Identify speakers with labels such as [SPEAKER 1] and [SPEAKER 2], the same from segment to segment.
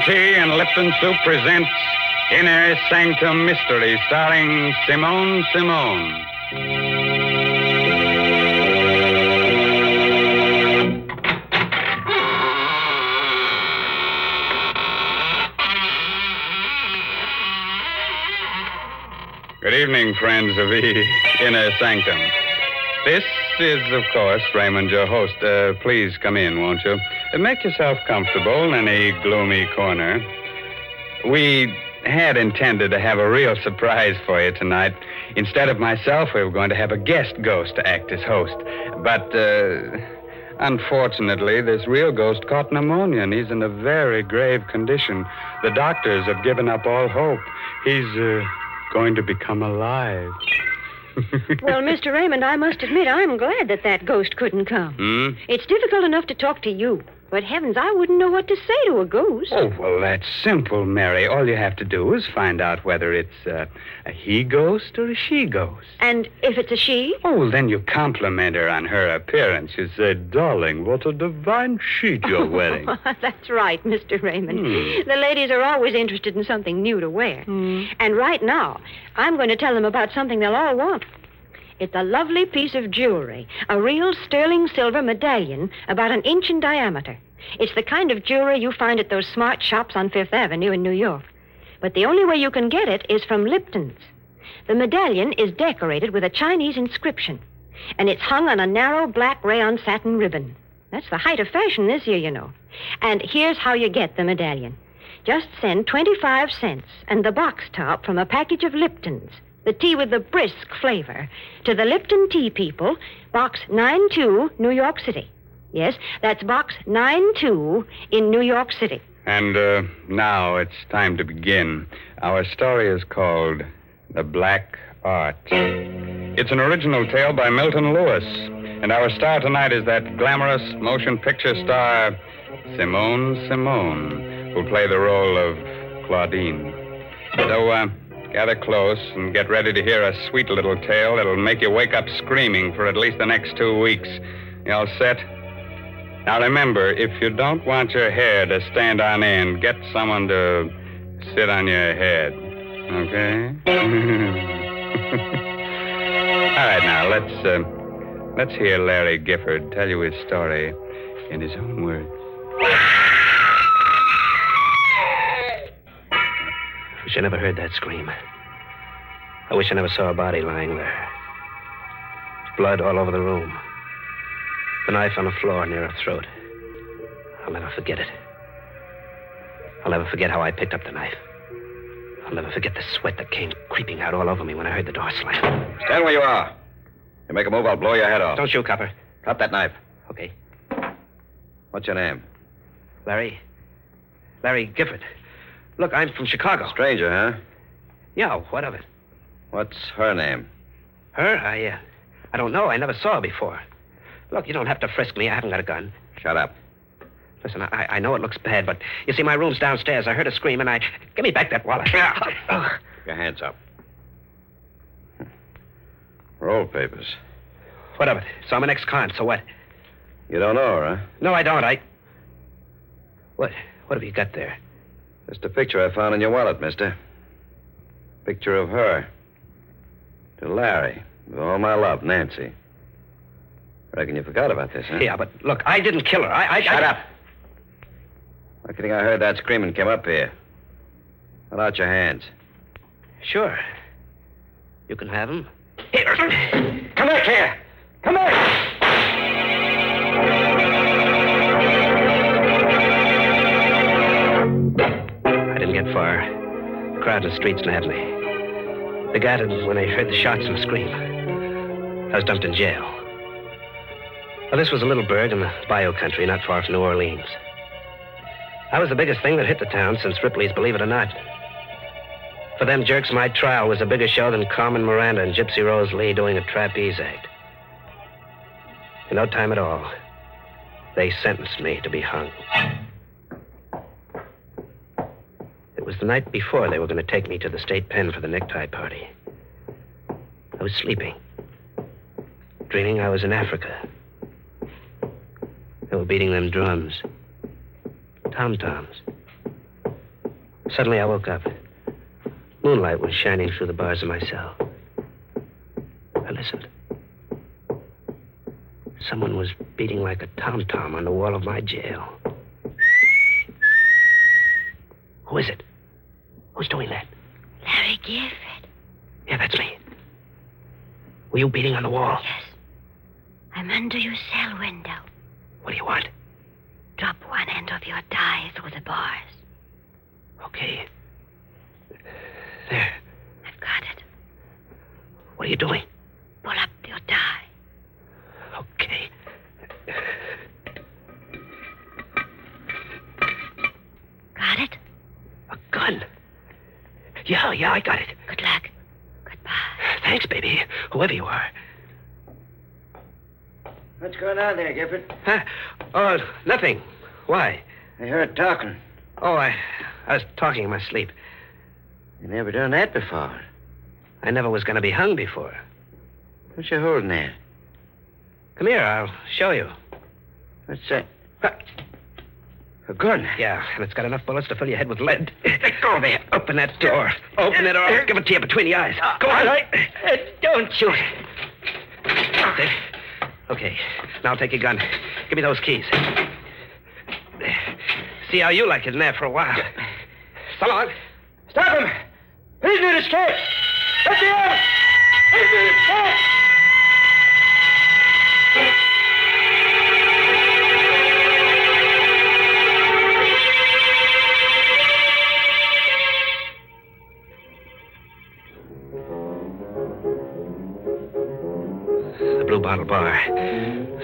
[SPEAKER 1] Lipton Tea and Lipton Soup presents Inner Sanctum Mystery, starring Simone. Good evening, friends of the Inner Sanctum. This is, of course, Raymond, your host. Please come in, won't you? Make yourself comfortable in any gloomy corner. We had intended to have a real surprise for you tonight. Instead of myself, we were going to have a guest ghost to act as host. But, unfortunately, this real ghost caught pneumonia, and he's in a very grave condition. The doctors have given up all hope. He's, going to become alive.
[SPEAKER 2] Well, Mr. Raymond, I must admit I'm glad that ghost couldn't come. It's difficult enough to talk to you. But heavens, I wouldn't know what to say to a ghost.
[SPEAKER 1] Oh, well, that's simple, Mary. All you have to do is find out whether it's a he ghost or a she ghost.
[SPEAKER 2] And if it's a she?
[SPEAKER 1] Oh, well, then you compliment her on her appearance. You say, darling, what a divine sheet you're wearing.
[SPEAKER 2] That's right, Mr. Raymond. The ladies are always interested in something new to wear. And right now, I'm going to tell them about something they'll all want. It's a lovely piece of jewelry, a real sterling silver medallion about 1 inch in diameter. It's the kind of jewelry you find at those smart shops on Fifth Avenue in New York. But the only way you can get it is from Lipton's. The medallion is decorated with a Chinese inscription, and it's hung on a narrow black rayon satin ribbon. That's the height of fashion this year, you know. And here's how you get the medallion. Just send 25 cents and the box top from a package of Lipton's, the tea with the brisk flavor, to the Lipton Tea People, Box 92, New York City. Yes, that's Box 92 in New York City.
[SPEAKER 1] And now it's time to begin. Our story is called The Black Art. It's an original tale by Milton Lewis. And our star tonight is that glamorous motion picture star, Simone, who'll play the role of Claudine. So, gather close and get ready to hear a sweet little tale that'll make you wake up screaming for at least the next 2 weeks. You all set? Now remember, if you don't want your hair to stand on end, get someone to sit on your head. Okay? All right, now, let's hear Larry Gifford tell you his story in his own words.
[SPEAKER 3] I wish I never heard that scream. I wish I never saw a body lying there. Blood all over the room. The knife on the floor near her throat. I'll never forget it. I'll never forget how I picked up the knife. I'll never forget the sweat that came creeping out all over me when I heard the door slam.
[SPEAKER 4] Stand where you are. You make a move, I'll blow your head off.
[SPEAKER 3] Don't shoot, Copper.
[SPEAKER 4] Drop that knife.
[SPEAKER 3] Okay.
[SPEAKER 4] What's your name?
[SPEAKER 3] Larry Gifford. Look, I'm from Chicago.
[SPEAKER 4] Stranger, huh?
[SPEAKER 3] Yeah, what of it?
[SPEAKER 4] What's her name?
[SPEAKER 3] Her? I don't know. I never saw her before. Look, you don't have to frisk me. I haven't got a gun.
[SPEAKER 4] Shut up.
[SPEAKER 3] Listen, I know it looks bad, but you see, my room's downstairs. I heard a scream, and Give me back that wallet.
[SPEAKER 4] Your hands up. Roll papers.
[SPEAKER 3] What of it? So I'm an ex-con, so what?
[SPEAKER 4] You don't know her, huh?
[SPEAKER 3] No, I don't. What have you got there?
[SPEAKER 4] Just a picture I found in your wallet, mister. Picture of her. To Larry. With all my love, Nancy. Reckon you forgot about this, huh?
[SPEAKER 3] Yeah, but look, I didn't kill her.
[SPEAKER 4] Shut up. I think I heard that scream and came up here. Hold out your hands.
[SPEAKER 3] Sure. You can have them.
[SPEAKER 4] Here. Come back here. Come back.
[SPEAKER 3] I didn't get far. The crowd in the streets nabbed me. They got it when they heard the shots and the scream. I was dumped in jail. Well, this was a little burg in the bayou country, not far from New Orleans. I was the biggest thing that hit the town since Ripley's Believe It or Not. For them jerks, my trial was a bigger show than Carmen Miranda and Gypsy Rose Lee doing a trapeze act. In no time at all, they sentenced me to be hung. It was the night before they were going to take me to the state pen for the necktie party. I was sleeping, dreaming I was in Africa. They were beating them drums, tom-toms. Suddenly, I woke up. Moonlight was shining through the bars of my cell. I listened. Someone was beating like a tom-tom on the wall of my jail. Who is it? Who's doing that?
[SPEAKER 2] Larry Gifford.
[SPEAKER 3] Yeah, that's me. Were you beating on the wall?
[SPEAKER 2] Yes. I'm under your cell window.
[SPEAKER 3] What do you want?
[SPEAKER 2] Drop one end of your tie through the bars.
[SPEAKER 3] Okay. There.
[SPEAKER 2] I've got it.
[SPEAKER 3] What are you doing?
[SPEAKER 2] Pull up your tie.
[SPEAKER 3] Okay.
[SPEAKER 2] Got it?
[SPEAKER 3] A gun? Yeah, I got it.
[SPEAKER 2] Good luck. Goodbye.
[SPEAKER 3] Thanks, baby. Whoever you are.
[SPEAKER 4] What's going on there, Gifford?
[SPEAKER 3] Huh? Oh, nothing. Why?
[SPEAKER 4] I heard talking.
[SPEAKER 3] Oh, I was talking in my sleep.
[SPEAKER 4] You never done that before.
[SPEAKER 3] I never was going to be hung before.
[SPEAKER 4] What you holding there?
[SPEAKER 3] Come here, I'll show you.
[SPEAKER 4] What's that? A gun?
[SPEAKER 3] Yeah, and it's got enough bullets to fill your head with lead. Go there. Open that door. Open it or I'll give it to you between the eyes. Go on. Don't shoot. Okay. Now take your gun. Give me those keys. See how you like it in there for a while. So long.
[SPEAKER 4] Stop him! Prisoner escape! Let me out! Prisoner escape!
[SPEAKER 3] The Blue Bottle Bar.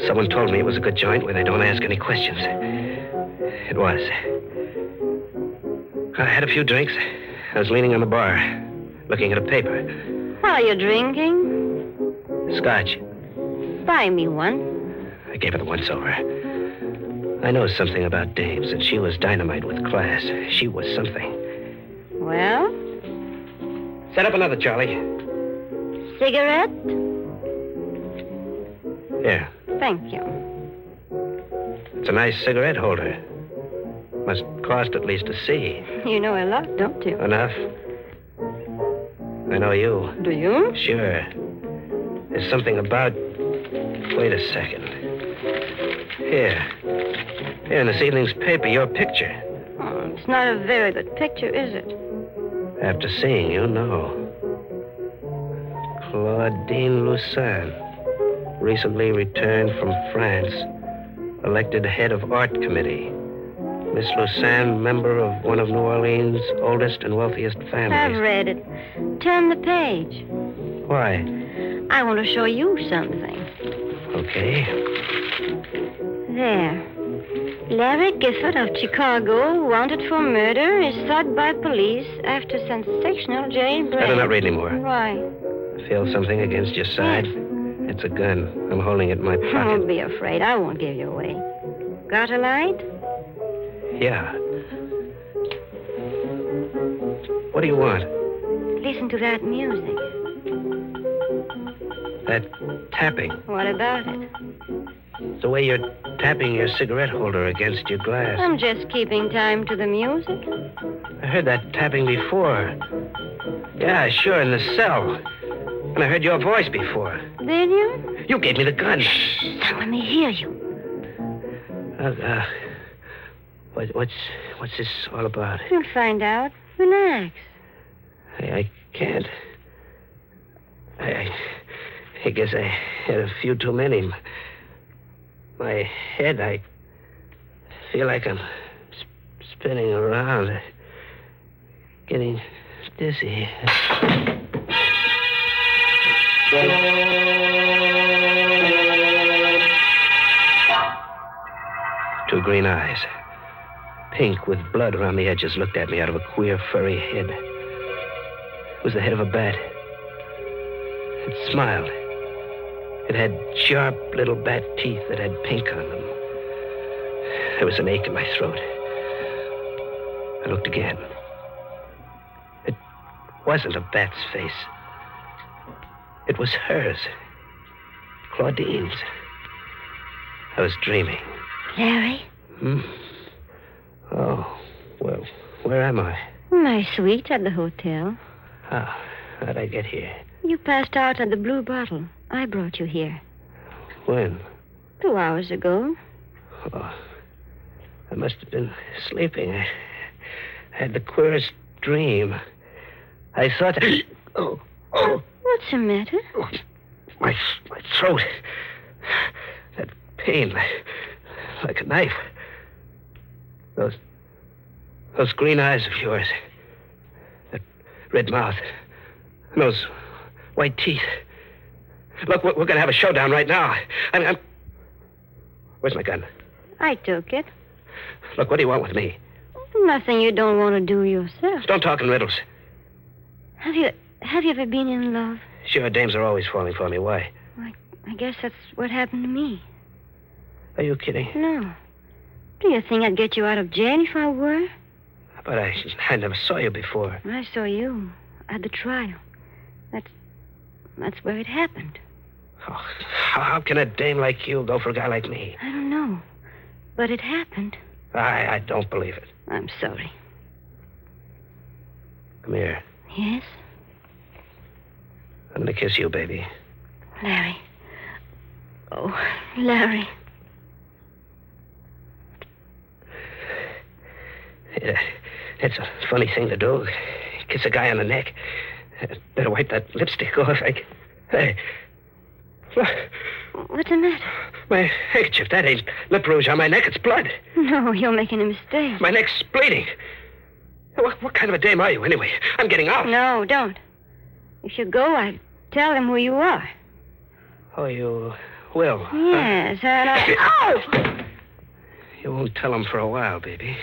[SPEAKER 3] Someone told me it was a good joint where they don't ask any questions. It was. I had a few drinks. I was leaning on the bar, looking at a paper.
[SPEAKER 2] What are you drinking?
[SPEAKER 3] Scotch.
[SPEAKER 2] Buy me one.
[SPEAKER 3] I gave her the once-over. I know something about dames, and she was dynamite with class. She was something.
[SPEAKER 2] Well?
[SPEAKER 3] Set up another, Charlie.
[SPEAKER 2] Cigarette?
[SPEAKER 3] Here.
[SPEAKER 2] Thank you.
[SPEAKER 3] It's a nice cigarette holder. Must cost at least a C.
[SPEAKER 2] You know a lot, don't you?
[SPEAKER 3] Enough. I know you.
[SPEAKER 2] Do you?
[SPEAKER 3] Sure. There's something about... Wait a second. Here in this evening's paper, your picture.
[SPEAKER 2] Oh, it's not a very good picture, is it?
[SPEAKER 3] After seeing you, no. Claudine Lucin, recently returned from France, elected head of art committee. Miss Lucin, member of one of New Orleans' oldest and wealthiest families.
[SPEAKER 2] I've read it. Turn the page.
[SPEAKER 3] Why?
[SPEAKER 2] I want to show you something.
[SPEAKER 3] Okay.
[SPEAKER 2] There. Larry Gifford of Chicago, wanted for murder, is sought by police after sensational jailbreak.
[SPEAKER 3] I do not read anymore.
[SPEAKER 2] Why?
[SPEAKER 3] I feel something against your side. It's a gun. I'm holding it in my pocket.
[SPEAKER 2] Don't be afraid. I won't give you away. Got a light?
[SPEAKER 3] Yeah. What do you want?
[SPEAKER 2] Listen to that music.
[SPEAKER 3] That tapping.
[SPEAKER 2] What about it?
[SPEAKER 3] The way you're tapping your cigarette holder against your glass.
[SPEAKER 2] I'm just keeping time to the music.
[SPEAKER 3] I heard that tapping before. Yeah, sure, in the cell. And I heard your voice before.
[SPEAKER 2] Did you?
[SPEAKER 3] You gave me the gun.
[SPEAKER 2] Now let me hear you.
[SPEAKER 3] What's this all about?
[SPEAKER 2] You'll find out. Relax.
[SPEAKER 3] I can't. I guess I had a few too many. My head, I feel like I'm spinning around, getting dizzy. Two green eyes, pink with blood around the edges, looked at me out of a queer, furry head. It was the head of a bat. It smiled. It had sharp little bat teeth that had pink on them. There was an ache in my throat. I looked again. It wasn't a bat's face. It was hers. Claudine's. I was dreaming.
[SPEAKER 2] Larry?
[SPEAKER 3] Oh, well, where am I?
[SPEAKER 2] My suite at the hotel.
[SPEAKER 3] How'd I get here?
[SPEAKER 2] You passed out at the Blue Bottle. I brought you here.
[SPEAKER 3] When?
[SPEAKER 2] 2 hours ago.
[SPEAKER 3] Oh, I must have been sleeping. I had the queerest dream. I thought... Oh.
[SPEAKER 2] What's the matter?
[SPEAKER 3] My throat. That pain, like a knife. Those green eyes of yours. That red mouth. And those white teeth. Look, we're going to have a showdown right now. I'm... Where's my gun?
[SPEAKER 2] I took it.
[SPEAKER 3] Look, what do you want with me?
[SPEAKER 2] Nothing you don't want to do yourself.
[SPEAKER 3] Don't talk in riddles.
[SPEAKER 2] Have you ever been in love?
[SPEAKER 3] Sure, dames are always falling for me. Why?
[SPEAKER 2] I guess that's what happened to me.
[SPEAKER 3] Are you kidding?
[SPEAKER 2] No. Do you think I'd get you out of jail if I were?
[SPEAKER 3] But I never saw you before.
[SPEAKER 2] I saw you at the trial. That's where it happened.
[SPEAKER 3] Oh, how can a dame like you go for a guy like me?
[SPEAKER 2] I don't know. But it happened.
[SPEAKER 3] I don't believe it.
[SPEAKER 2] I'm sorry.
[SPEAKER 3] Come here.
[SPEAKER 2] Yes?
[SPEAKER 3] I'm going to kiss you, baby.
[SPEAKER 2] Larry. Oh, Larry.
[SPEAKER 3] Yeah, it's a funny thing to do. Kiss a guy on the neck. Better wipe that lipstick off. Hey. Look.
[SPEAKER 2] What's the matter?
[SPEAKER 3] My handkerchief. That ain't lip rouge on my neck. It's blood.
[SPEAKER 2] No, you're making a mistake.
[SPEAKER 3] My neck's bleeding. What kind of a dame are you, anyway? I'm getting out.
[SPEAKER 2] No, don't. If you go, I'll tell them who you are.
[SPEAKER 3] Oh, you will?
[SPEAKER 2] Yes, and I...
[SPEAKER 3] Oh! You won't tell them for a while, baby.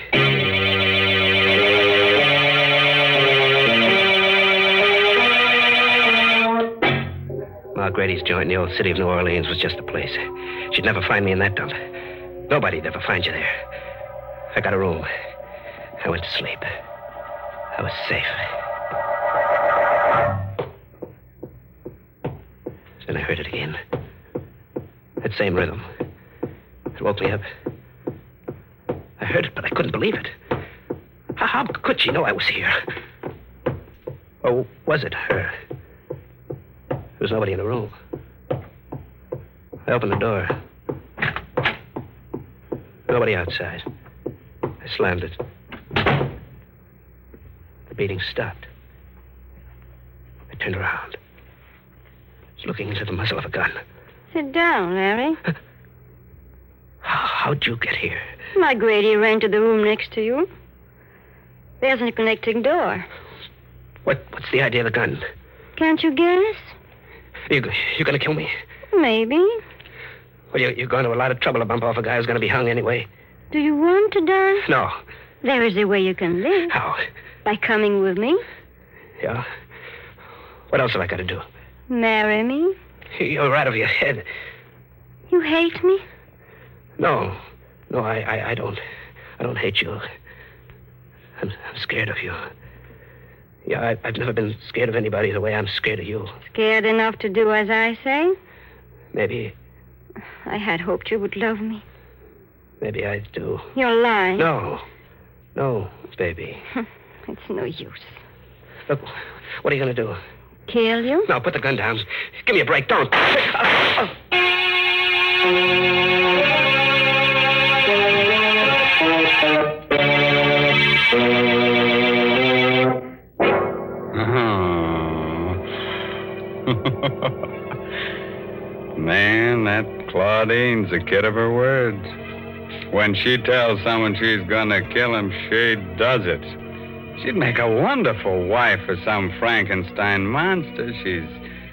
[SPEAKER 3] Ma Grady's joint in the old city of New Orleans was just a place. She'd never find me in that dump. Nobody'd ever find you there. I got a room. I went to sleep. I was safe. Then I heard it again. That same rhythm. It woke me up. I heard it, but I couldn't believe it. How could she know I was here? Or was it her? There was nobody in the room. I opened the door. Nobody outside. I slammed it. The beating stopped. I turned around. I was looking into the muzzle of a gun.
[SPEAKER 2] Sit down, Larry.
[SPEAKER 3] How'd you get here?
[SPEAKER 2] My Grady ran to the room next to you. There's a connecting door.
[SPEAKER 3] What's the idea of the gun?
[SPEAKER 2] Can't you guess?
[SPEAKER 3] You gonna kill me?
[SPEAKER 2] Maybe.
[SPEAKER 3] Well, you're going to a lot of trouble to bump off a guy who's gonna be hung anyway.
[SPEAKER 2] Do you want to die?
[SPEAKER 3] No.
[SPEAKER 2] There is a way you can live.
[SPEAKER 3] How?
[SPEAKER 2] By coming with me.
[SPEAKER 3] Yeah? What else have I got to do?
[SPEAKER 2] Marry me.
[SPEAKER 3] You're out of your head.
[SPEAKER 2] You hate me?
[SPEAKER 3] No, I don't. I don't hate you. I'm scared of you. Yeah, I've never been scared of anybody the way I'm scared of you.
[SPEAKER 2] Scared enough to do as I say?
[SPEAKER 3] Maybe.
[SPEAKER 2] I had hoped you would love me.
[SPEAKER 3] Maybe I do.
[SPEAKER 2] You're lying.
[SPEAKER 3] No, baby.
[SPEAKER 2] It's no use.
[SPEAKER 3] Look, what are you going to do?
[SPEAKER 2] Kill you?
[SPEAKER 3] No, put the gun down. Give me a break. Don't.
[SPEAKER 1] Man, that Claudine's a kid of her words. When she tells someone she's gonna kill him, she does it. She'd make a wonderful wife for some Frankenstein monster. She's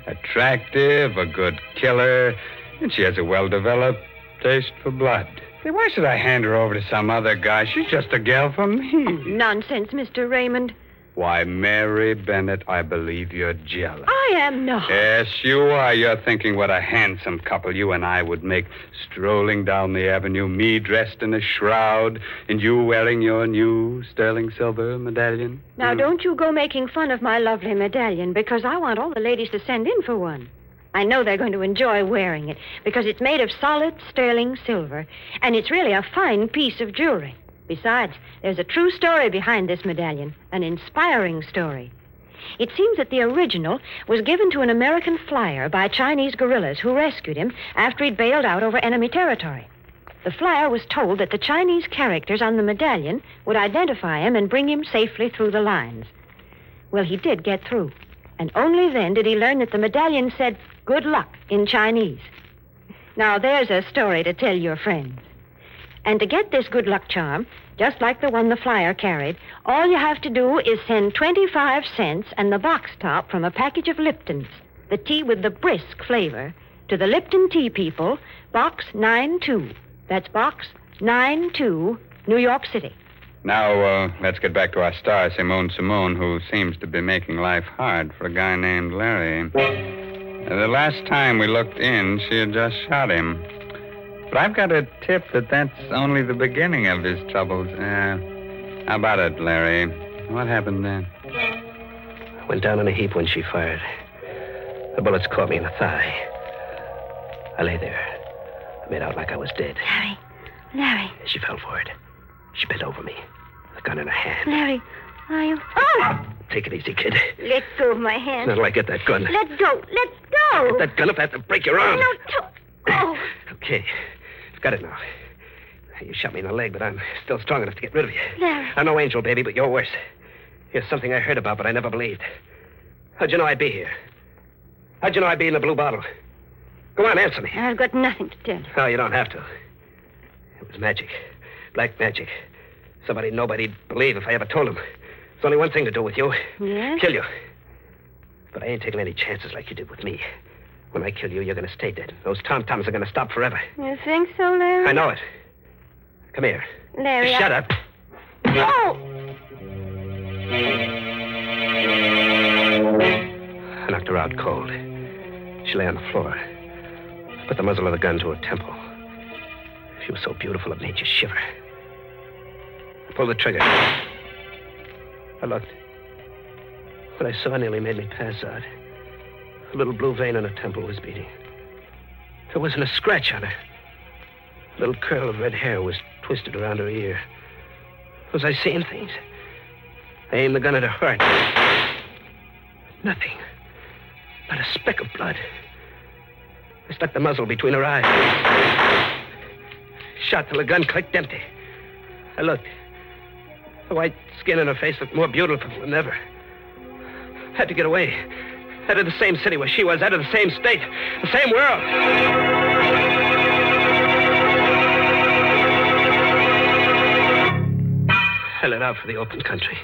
[SPEAKER 1] attractive, a good killer, and she has a well-developed taste for blood. Say, why should I hand her over to some other guy? She's just a gal for me.
[SPEAKER 2] Nonsense, Mr. Raymond.
[SPEAKER 1] Why, Mary Bennett, I believe you're jealous.
[SPEAKER 2] I am not.
[SPEAKER 1] Yes, you are. You're thinking what a handsome couple you and I would make, strolling down the avenue, me dressed in a shroud, and you wearing your new sterling silver medallion.
[SPEAKER 2] Now, don't you go making fun of my lovely medallion, because I want all the ladies to send in for one. I know they're going to enjoy wearing it, because it's made of solid sterling silver, and it's really a fine piece of jewelry. Besides, there's a true story behind this medallion, an inspiring story. It seems that the original was given to an American flyer by Chinese guerrillas who rescued him after he'd bailed out over enemy territory. The flyer was told that the Chinese characters on the medallion would identify him and bring him safely through the lines. Well, he did get through, and only then did he learn that the medallion said, "Good luck," in Chinese. Now, there's a story to tell your friends. And to get this good luck charm, just like the one the flyer carried, all you have to do is send 25 cents and the box top from a package of Liptons, the tea with the brisk flavor, to the Lipton Tea People, Box 92. That's Box 92, New York City.
[SPEAKER 1] Now, let's get back to our star, Simone, who seems to be making life hard for a guy named Larry. The last time we looked in, she had just shot him. But I've got a tip that that's only the beginning of his troubles. How about it, Larry? What happened then?
[SPEAKER 3] I went down in a heap when she fired. The bullets caught me in the thigh. I lay there. I made out like I was dead.
[SPEAKER 2] Larry.
[SPEAKER 3] She fell for it. She bent over me, the gun in her hand.
[SPEAKER 2] Larry, are you... Oh!
[SPEAKER 3] Take it easy, kid.
[SPEAKER 2] Let go of my hand.
[SPEAKER 3] Not till I get that gun.
[SPEAKER 2] Let go.
[SPEAKER 3] Get that gun if I have to break your arm.
[SPEAKER 2] No, don't. Oh.
[SPEAKER 3] Okay. I've got it now. You shot me in the leg, but I'm still strong enough to get rid of you.
[SPEAKER 2] Larry.
[SPEAKER 3] I'm no angel, baby, but you're worse. Here's something I heard about, but I never believed. How'd you know I'd be here? How'd you know I'd be in the blue bottle? Go on, answer me.
[SPEAKER 2] I've got nothing to tell you.
[SPEAKER 3] No, you don't have to. It was magic. Black magic. Somebody nobody'd believe if I ever told him. There's only one thing to do with you.
[SPEAKER 2] Yes?
[SPEAKER 3] Kill you. But I ain't taking any chances like you did with me. When I kill you, you're going to stay dead. Those tom-toms are going to stop forever.
[SPEAKER 2] You think so, Larry?
[SPEAKER 3] I know it. Come here.
[SPEAKER 2] Larry,
[SPEAKER 3] Shut up.
[SPEAKER 2] No!
[SPEAKER 3] I knocked her out cold. She lay on the floor. I put the muzzle of the gun to her temple. She was so beautiful it made you shiver. I pulled the trigger. I looked. What I saw nearly made me pass out. A little blue vein on her temple was beating. There wasn't a scratch on her. A little curl of red hair was twisted around her ear. Was I seeing things? I aimed the gun at her heart. Nothing. Not a speck of blood. I stuck the muzzle between her eyes. Shot till the gun clicked empty. I looked. The white skin on her face looked more beautiful than ever. Had to get away. Out of the same city where she was, out of the same state, the same world. I let out for the open country,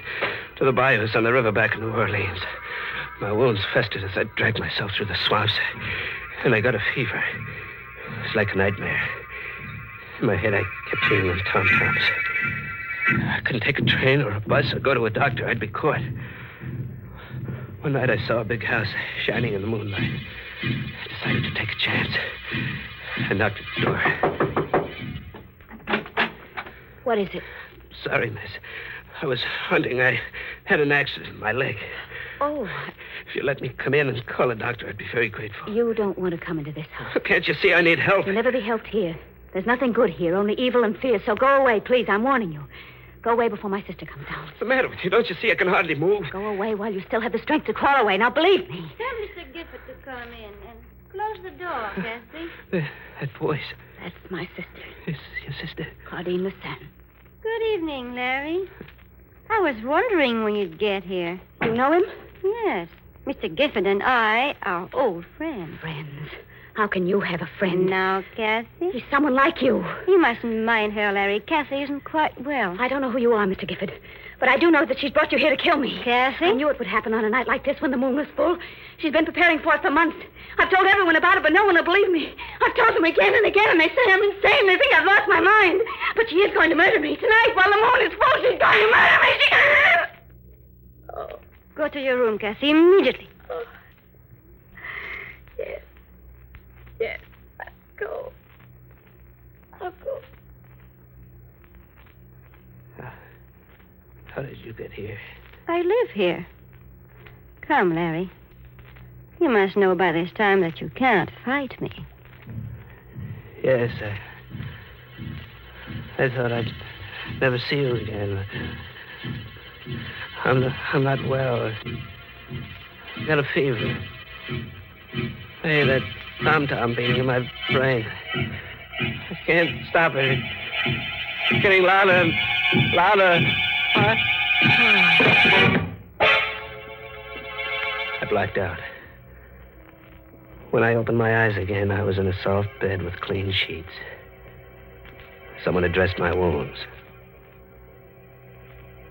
[SPEAKER 3] to the bayous on the river back in New Orleans. My wounds festered as I dragged myself through the swamps, and I got a fever. It was like a nightmare. In my head, I kept hearing them tom-toms. I couldn't take a train or a bus or go to a doctor. I'd be caught. One night I saw a big house shining in the moonlight. I decided to take a chance. I knocked at the door.
[SPEAKER 2] What is it?
[SPEAKER 3] Sorry, miss. I was hunting. I had an accident in my leg.
[SPEAKER 2] Oh.
[SPEAKER 3] If you let me come in and call a doctor, I'd be very grateful.
[SPEAKER 2] You don't want to come into this house.
[SPEAKER 3] Can't you see I need help?
[SPEAKER 2] You'll never be helped here. There's nothing good here, only evil and fear. So go away, please. I'm warning you. Go away before my sister comes down.
[SPEAKER 3] What's the matter with you? Don't you see I can hardly move?
[SPEAKER 2] Go away while you still have the strength to crawl away. Now, believe me.
[SPEAKER 5] Tell Mr. Gifford to come in and close the door, Cassie.
[SPEAKER 3] That voice.
[SPEAKER 2] That's my sister,
[SPEAKER 3] Is your sister?
[SPEAKER 2] Claudine Lassan.
[SPEAKER 5] Good evening, Larry. I was wondering when you'd get here.
[SPEAKER 2] You know him?
[SPEAKER 5] Yes. Mr. Gifford and I are old friends.
[SPEAKER 2] Friends. How can you have a friend?
[SPEAKER 5] Now, Cassie?
[SPEAKER 2] He's someone like you.
[SPEAKER 5] You mustn't mind her, Larry. Cassie isn't quite well.
[SPEAKER 2] I don't know who you are, Mr. Gifford, but I do know that she's brought you here to kill me.
[SPEAKER 5] Cassie?
[SPEAKER 2] I knew it would happen on a night like this when the moon was full. She's been preparing for it for months. I've told everyone about it, but no one will believe me. I've told them again and again, and they say I'm insane. They think I've lost my mind. But she is going to murder me. Tonight, while the moon is full, she's going to murder me.
[SPEAKER 5] Go to your room, Cassie, immediately.
[SPEAKER 2] Oh. Yes. Yes. I'll go. I'll go.
[SPEAKER 3] How did you get here?
[SPEAKER 5] I live here. Come, Larry. You must know by this time that you can't fight me.
[SPEAKER 3] Yes, I thought I'd never see you again. I'm not well. I got a fever. Hey, that tom-tom beating in my brain. I can't stop it. It's getting louder and louder. I blacked out. When I opened my eyes again, I was in a soft bed with clean sheets. Someone had dressed my wounds.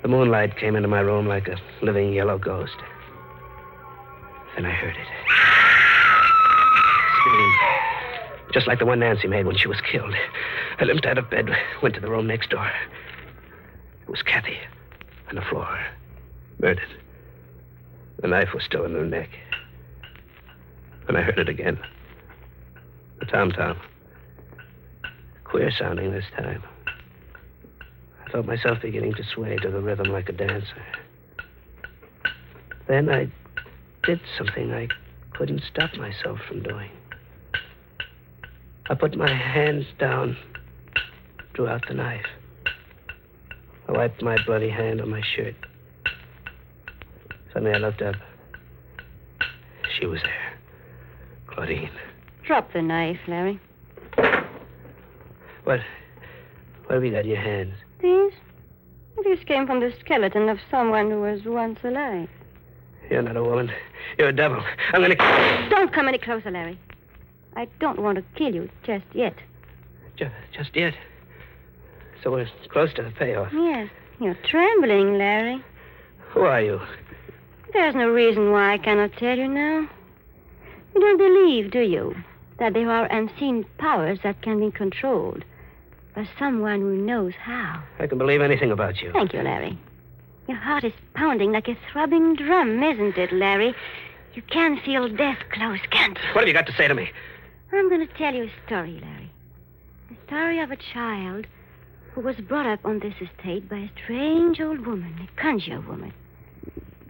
[SPEAKER 3] The moonlight came into my room like a living yellow ghost. Then I heard it. Scream. Just like the one Nancy made when she was killed. I limped out of bed, went to the room next door. It was Kathy on the floor, murdered. The knife was still in her neck. And I heard it again. The tom-tom. Queer sounding this time. I felt myself beginning to sway to the rhythm like a dancer. Then I did something I couldn't stop myself from doing. I put my hands down, drew out the knife. I wiped my bloody hand on my shirt. Suddenly I looked up. She was there. Claudine.
[SPEAKER 5] Drop the knife, Larry.
[SPEAKER 3] What have you got in your hands?
[SPEAKER 5] These? These came from the skeleton of someone who was once alive.
[SPEAKER 3] You're not a woman. You're a devil. I'm gonna...
[SPEAKER 5] Don't come any closer, Larry. I don't want to kill you just yet.
[SPEAKER 3] Just yet? So we're close to the payoff.
[SPEAKER 5] Yes. You're trembling, Larry.
[SPEAKER 3] Who are you?
[SPEAKER 5] There's no reason why I cannot tell you now. You don't believe, do you, that there are unseen powers that can be controlled by someone who knows how?
[SPEAKER 3] I can believe anything about you.
[SPEAKER 5] Thank you, Larry. Your heart is pounding like a throbbing drum, isn't it, Larry? You can feel death close, can't you?
[SPEAKER 3] What have you got to say to me?
[SPEAKER 5] I'm going to tell you a story, Larry. The story of a child who was brought up on this estate by a strange old woman, a conjure woman.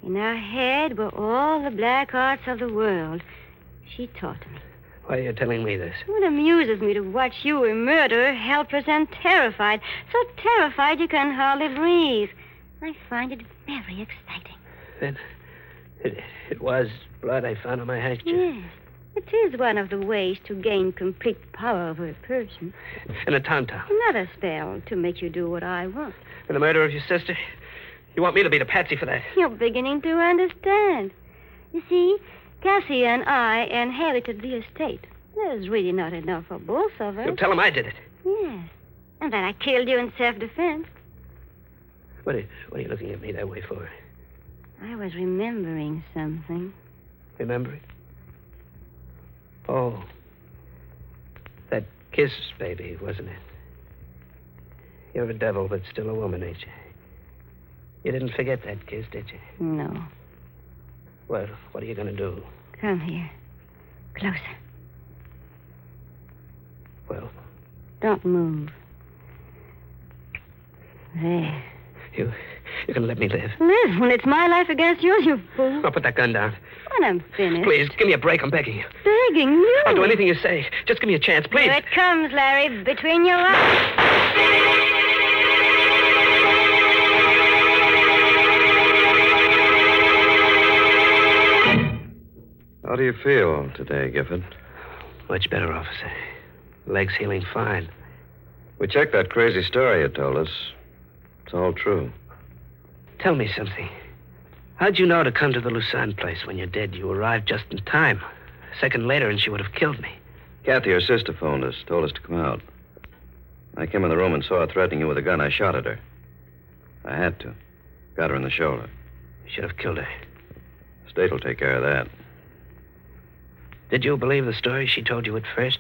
[SPEAKER 5] In her head were all the black arts of the world. She taught me.
[SPEAKER 3] Why are you telling me this?
[SPEAKER 5] It amuses me to watch you, a murderer, helpless and terrified. So terrified you can hardly breathe. I find it very exciting.
[SPEAKER 3] Then it was blood I found on my handkerchief.
[SPEAKER 5] Yes. It is one of the ways to gain complete power over a person.
[SPEAKER 3] And a tom-tom.
[SPEAKER 5] Another spell to make you do what I want.
[SPEAKER 3] And the murder of your sister? You want me to be the patsy for that?
[SPEAKER 5] You're beginning to understand. You see, Cassie and I inherited the estate. There's really not enough for both of us.
[SPEAKER 3] You'll tell him I did it.
[SPEAKER 5] Yes. And that I killed you in self-defense.
[SPEAKER 3] What are you looking at me that way for?
[SPEAKER 5] I was remembering something.
[SPEAKER 3] Remember it? Oh. That kiss, baby, wasn't it? You're a devil, but still a woman, ain't you? You didn't forget that kiss, did you?
[SPEAKER 5] No.
[SPEAKER 3] Well, what are you going to do?
[SPEAKER 5] Come here. Closer.
[SPEAKER 3] Well?
[SPEAKER 5] Don't move. There.
[SPEAKER 3] You're going to let me live?
[SPEAKER 5] Live when it's my life against yours, you fool.
[SPEAKER 3] I'll put that gun down.
[SPEAKER 5] When I'm finished.
[SPEAKER 3] Please, give me a break. I'm begging you.
[SPEAKER 5] Begging you?
[SPEAKER 3] I'll do anything you say. Just give me a chance, please.
[SPEAKER 5] Here it comes, Larry, between your eyes.
[SPEAKER 4] How do you feel today, Gifford?
[SPEAKER 3] Much better, officer. Leg's healing fine.
[SPEAKER 4] We checked that crazy story you told us. It's all true.
[SPEAKER 3] Tell me something. How'd you know to come to the Lucerne place when you're dead? You arrived just in time. A second later, and she would have killed me.
[SPEAKER 4] Kathy, her sister, phoned us, told us to come out. I came in the room and saw her threatening you with a gun. I shot at her. I had to. Got her in the shoulder.
[SPEAKER 3] You should have killed her.
[SPEAKER 4] The state will take care of that.
[SPEAKER 3] Did you believe the story she told you at first?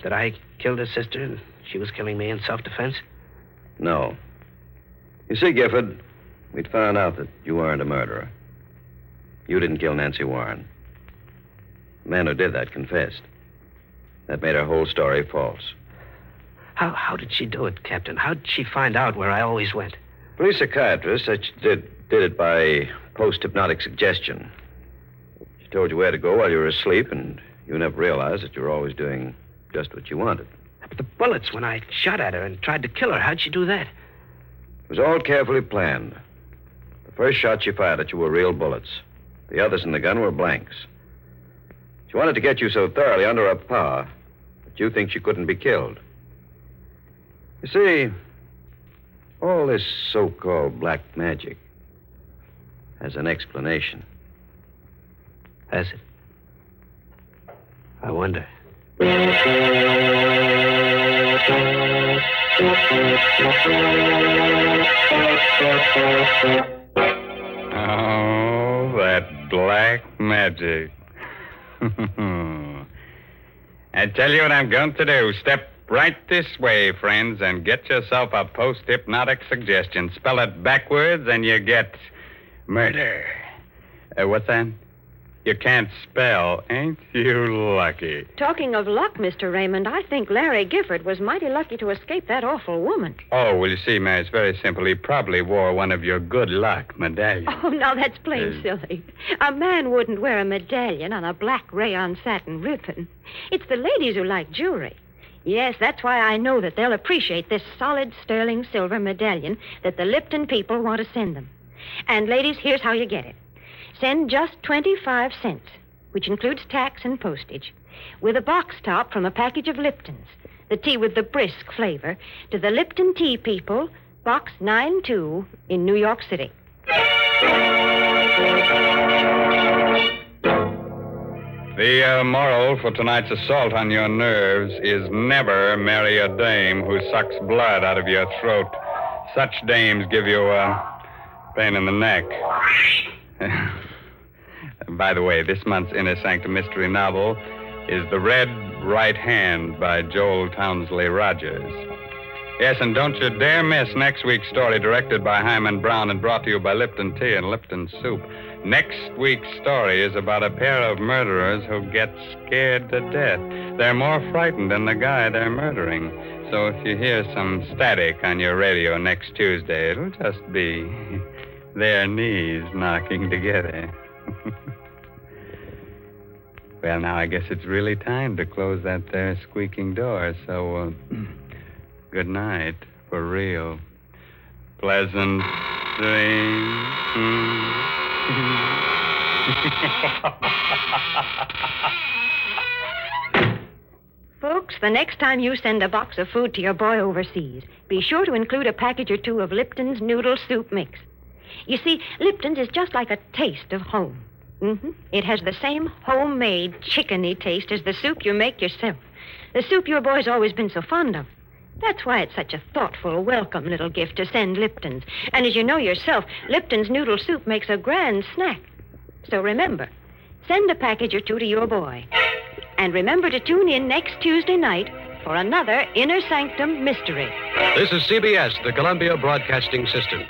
[SPEAKER 3] That I killed her sister and she was killing me in self-defense?
[SPEAKER 4] No. You see, Gifford, we'd found out that you weren't a murderer. You didn't kill Nancy Warren. The man who did that confessed. That made her whole story false.
[SPEAKER 3] How did she do it, Captain? How did she find out where I always went?
[SPEAKER 4] Police psychiatrist said she did it by post-hypnotic suggestion. She told you where to go while you were asleep, and you never realized that you were always doing just what you wanted.
[SPEAKER 3] But the bullets, when I shot at her and tried to kill her, how'd she do that?
[SPEAKER 4] It was all carefully planned. The first shots she fired at you were real bullets. The others in the gun were blanks. She wanted to get you so thoroughly under her power that you think she couldn't be killed. You see, all this so-called black magic has an explanation.
[SPEAKER 3] Has it? I wonder.
[SPEAKER 1] Oh, that black magic. I tell you what I'm going to do. Step right this way, friends, and get yourself a post-hypnotic suggestion. Spell it backwards, and you get murder. What's that? You can't spell. Ain't you lucky?
[SPEAKER 2] Talking of luck, Mr. Raymond, I think Larry Gifford was mighty lucky to escape that awful woman.
[SPEAKER 1] Oh, well, you see, Mary, it's very simple. He probably wore one of your good luck medallions.
[SPEAKER 2] Oh, now that's plain silly. A man wouldn't wear a medallion on a black rayon satin ribbon. It's the ladies who like jewelry. Yes, that's why I know that they'll appreciate this solid sterling silver medallion that the Lipton people want to send them. And, ladies, here's how you get it. Send just 25 cents, which includes tax and postage, with a box top from a package of Liptons, the tea with the brisk flavor, to the Lipton Tea People, Box 92 in New York City.
[SPEAKER 1] The moral for tonight's assault on your nerves is never marry a dame who sucks blood out of your throat. Such dames give you a pain in the neck. By the way, this month's Inner Sanctum mystery novel is The Red Right Hand by Joel Townsley Rogers. Yes, and don't you dare miss next week's story, directed by Himan Brown and brought to you by Lipton Tea and Lipton Soup. Next week's story is about a pair of murderers who get scared to death. They're more frightened than the guy they're murdering. So if you hear some static on your radio next Tuesday, it'll just be their knees knocking together. Well, now I guess it's really time to close that there squeaking door, so good night, for real. Pleasant dreams.
[SPEAKER 2] Folks, the next time you send a box of food to your boy overseas, be sure to include a package or two of Lipton's noodle soup mix. You see, Lipton's is just like a taste of home. It has the same homemade, chickeny taste as the soup you make yourself. The soup your boy's always been so fond of. That's why it's such a thoughtful, welcome little gift to send Lipton's. And as you know yourself, Lipton's noodle soup makes a grand snack. So remember, send a package or two to your boy. And remember to tune in next Tuesday night for another Inner Sanctum mystery.
[SPEAKER 6] This is CBS, the Columbia Broadcasting System.